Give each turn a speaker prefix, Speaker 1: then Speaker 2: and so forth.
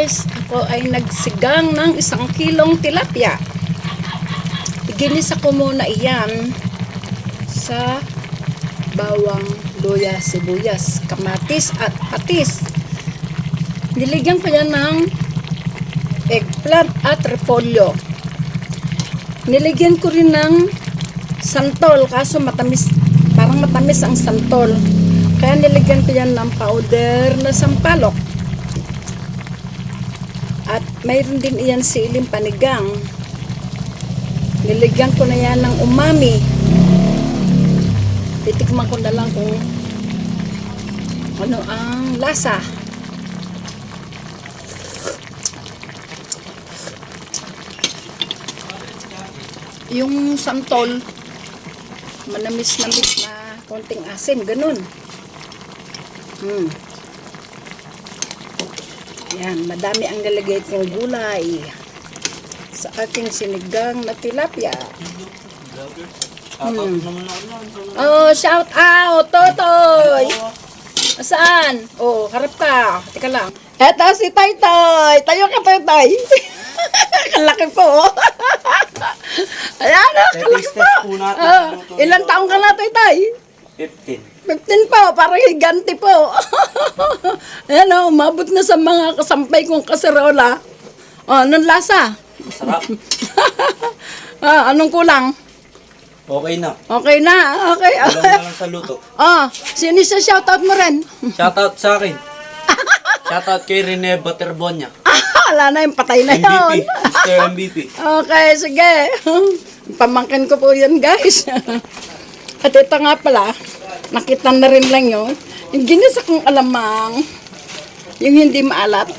Speaker 1: guys, ako ay nagsigang ng 1 kilong tilapia. Iginisa ko muna iyan sa bawang, luya, sibuyas, kamatis at patis. Niligyan ko yan ng eggplant at repolyo. Niligyan ko rin ng santol, kaso matamis, parang matamis ang santol. Kaya niligyan ko yan ng powder na sampalok. At mayroon din iyan siling panigang. Niligyan ko na yan ng umami. Titikman ko na lang kung ano ang lasa. Yung santol, manamis-namis na konting asin, ganun. Yan, madami ang nilagay kong gulay sa aking sinigang na tilapia. Oh, shout out, Totoy! Saan? Oh, harap ka. Teka lang. Eto si Taytay. Tayo ka, Taytay. Kalaki po. Ayan, kalaki po. Ilan taong ka na, Taytay?
Speaker 2: 15.
Speaker 1: 15 po, parang higanti po. Ayan o, umabot na sa mga kasampay kong kaserola. O, anong lasa?
Speaker 2: Masarap.
Speaker 1: Anong kulang?
Speaker 2: Okay na.
Speaker 1: Okay na, okay.
Speaker 2: Kulang na lang sa luto.
Speaker 1: Sino siya shoutout mo rin?
Speaker 2: Shoutout sa akin. Shoutout kay Rene Baterbonia.
Speaker 1: Wala na yung patay na yun.
Speaker 2: MVP. Mr. MVP.
Speaker 1: Okay, sige. Pamangkin ko po yan, guys. At ito nga pala, nakita na rin lang yun. Yung ginisa kong alamang, yung hindi maalat.